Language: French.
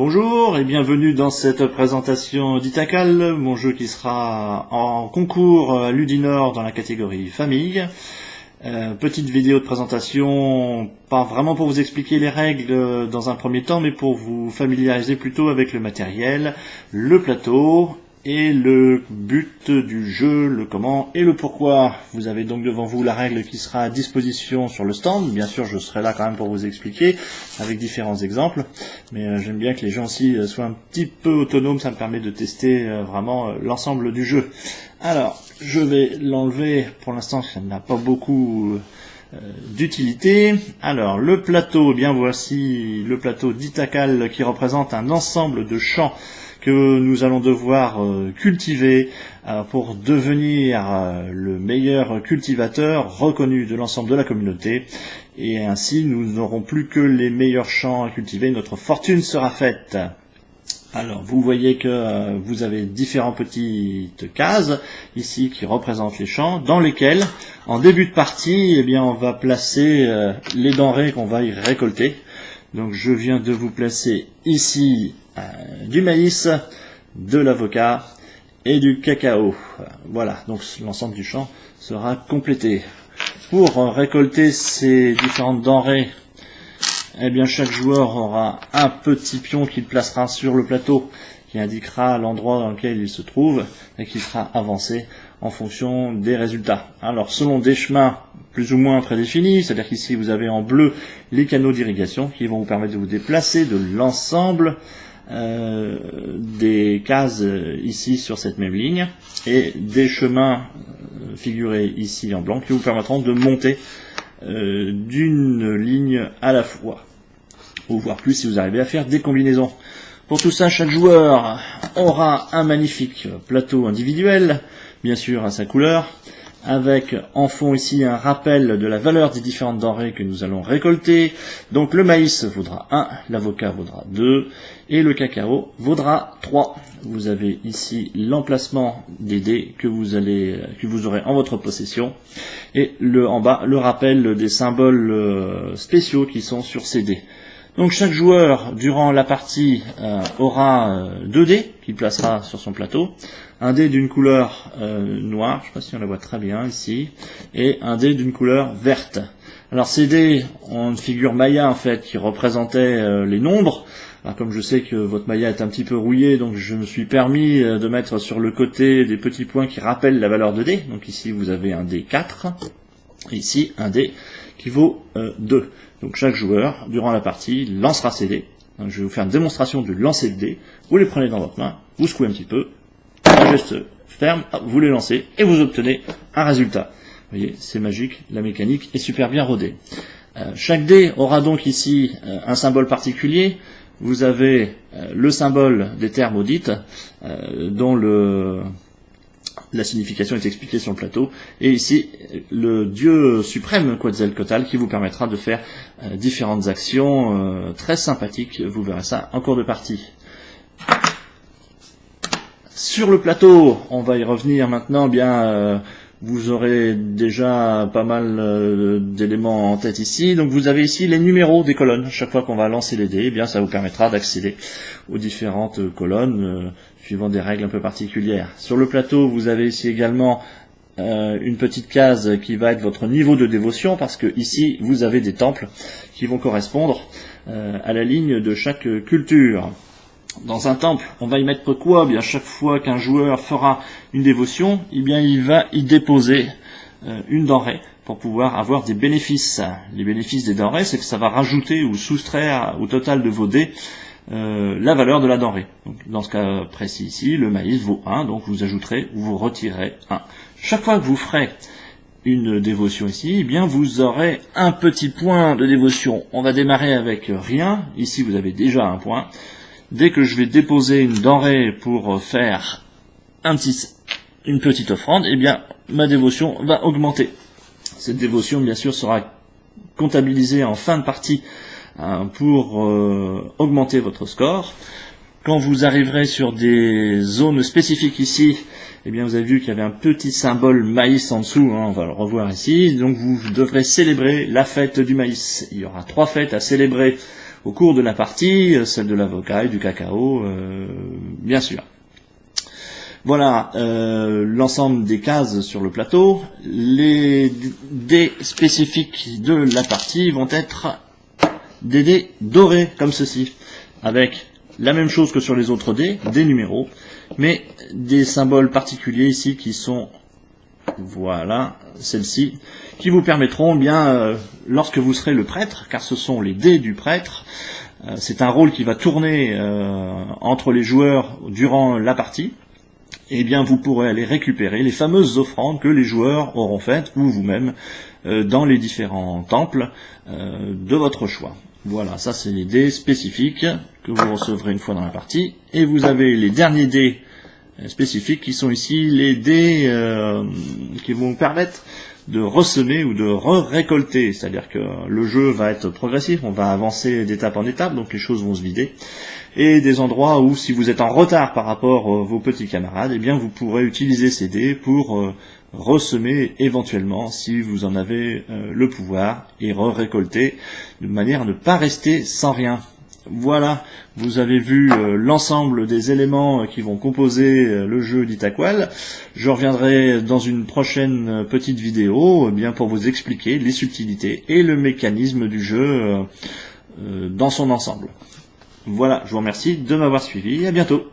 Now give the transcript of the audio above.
Bonjour et bienvenue dans cette présentation d'Itacal, mon jeu qui sera en concours à Ludinor dans la catégorie famille. Petite vidéo de présentation, pas vraiment pour vous expliquer les règles dans un premier temps, mais pour vous familiariser plutôt avec le matériel, le plateau et le but du jeu, le comment et le pourquoi. Vous avez donc devant vous la règle qui sera à disposition sur le stand. Bien sûr, je serai là quand même pour vous expliquer avec différents exemples, mais j'aime bien que les gens aussi soient un petit peu autonomes, ça me permet de tester vraiment l'ensemble du jeu. Alors, je vais l'enlever, pour l'instant ça n'a pas beaucoup d'utilité. Alors, le plateau, eh bien voici le plateau d'Itacal qui représente un ensemble de champs que nous allons devoir cultiver pour devenir le meilleur cultivateur reconnu de l'ensemble de la communauté. Et ainsi, nous n'aurons plus que les meilleurs champs à cultiver, notre fortune sera faite. Alors, vous voyez que vous avez différentes petites cases ici qui représentent les champs, dans lesquels, en début de partie, eh bien, on va placer les denrées qu'on va y récolter. Donc, je viens de vous placer ici du maïs, de l'avocat et du cacao. Voilà, donc l'ensemble du champ sera complété. Pour récolter ces différentes denrées, eh bien chaque joueur aura un petit pion qu'il placera sur le plateau qui indiquera l'endroit dans lequel il se trouve et qui sera avancé en fonction des résultats. Alors selon des chemins plus ou moins prédéfinis, c'est-à-dire qu'ici vous avez en bleu les canaux d'irrigation qui vont vous permettre de vous déplacer de l'ensemble des cases ici sur cette même ligne et des chemins figurés ici en blanc qui vous permettront de monter d'une ligne à la fois, ou voire plus si vous arrivez à faire des combinaisons. Pour tout ça, chaque joueur aura un magnifique plateau individuel, bien sûr à sa couleur, avec en fond ici un rappel de la valeur des différentes denrées que nous allons récolter. Donc le maïs vaudra 1, l'avocat vaudra 2 et le cacao vaudra 3. Vous avez ici l'emplacement des dés que vous aurez en votre possession et en bas le rappel des symboles spéciaux qui sont sur ces dés. Donc chaque joueur durant la partie aura 2 dés qu'il placera sur son plateau. Un dé d'une couleur noire, je ne sais pas si on la voit très bien ici, et un dé d'une couleur verte. Alors ces dés ont une figure Maya en fait qui représentait les nombres. Alors comme je sais que votre Maya est un petit peu rouillé, donc je me suis permis de mettre sur le côté des petits points qui rappellent la valeur de dé. Donc ici vous avez un dé 4, et ici un dé qui vaut 2. Donc chaque joueur, durant la partie, lancera ses dés. Donc, je vais vous faire une démonstration du lancer de dés. Vous les prenez dans votre main, vous secouez un petit peu, un geste ferme, vous les lancez et vous obtenez un résultat. Vous voyez, c'est magique, la mécanique est super bien rodée. Chaque dé aura donc ici un symbole particulier. Vous avez le symbole des terres maudites, dont la signification est expliquée sur le plateau, et ici le dieu suprême Quetzalcoatl qui vous permettra de faire différentes actions très sympathiques, vous verrez ça en cours de partie. Sur le plateau, on va y revenir maintenant, bien vous aurez déjà pas mal d'éléments en tête ici. Donc vous avez ici les numéros des colonnes. Chaque fois qu'on va lancer les dés, eh bien ça vous permettra d'accéder aux différentes colonnes suivant des règles un peu particulières. Sur le plateau, vous avez ici également une petite case qui va être votre niveau de dévotion, parce que ici vous avez des temples qui vont correspondre à la ligne de chaque culture. Dans un temple, on va y mettre quoi? Bien, chaque fois qu'un joueur fera une dévotion, eh bien, il va y déposer une denrée pour pouvoir avoir des bénéfices. Les bénéfices des denrées, c'est que ça va rajouter ou soustraire au total de vos dés la valeur de la denrée. Donc, dans ce cas précis ici, le maïs vaut 1, donc vous ajouterez ou vous retirez 1. Chaque fois que vous ferez une dévotion ici, eh bien vous aurez un petit point de dévotion. On va démarrer avec rien. Ici, vous avez déjà un point. Dès que je vais déposer une denrée pour faire une petite offrande, eh bien ma dévotion va augmenter. Cette dévotion, bien sûr, sera comptabilisée en fin de partie pour augmenter votre score. Quand vous arriverez sur des zones spécifiques ici, eh bien vous avez vu qu'il y avait un petit symbole maïs en dessous, on va le revoir ici. Donc vous devrez célébrer la fête du maïs. Il y aura 3 fêtes à célébrer au cours de la partie, celle de l'avocat et du cacao, bien sûr. Voilà l'ensemble des cases sur le plateau. Les dés spécifiques de la partie vont être des dés dorés, comme ceci, avec la même chose que sur les autres dés, des numéros, mais des symboles particuliers ici qui sont, voilà, celles-ci, qui vous permettront bien, lorsque vous serez le prêtre, car ce sont les dés du prêtre, c'est un rôle qui va tourner entre les joueurs durant la partie, et bien vous pourrez aller récupérer les fameuses offrandes que les joueurs auront faites, ou vous-même, dans les différents temples de votre choix. Voilà, ça c'est les dés spécifiques que vous recevrez une fois dans la partie. Et vous avez les derniers dés spécifiques qui sont ici les dés qui vont vous permettre de ressemer ou de récolter. C'est-à-dire que le jeu va être progressif, on va avancer d'étape en étape, donc les choses vont se vider. Et des endroits où si vous êtes en retard par rapport à vos petits camarades, eh bien vous pourrez utiliser ces dés pour ressemer éventuellement si vous en avez le pouvoir et récolter de manière à ne pas rester sans rien. Voilà, vous avez vu l'ensemble des éléments qui vont composer le jeu d'Itaqual. Je reviendrai dans une prochaine petite vidéo bien pour vous expliquer les subtilités et le mécanisme du jeu dans son ensemble. Voilà, je vous remercie de m'avoir suivi, à bientôt.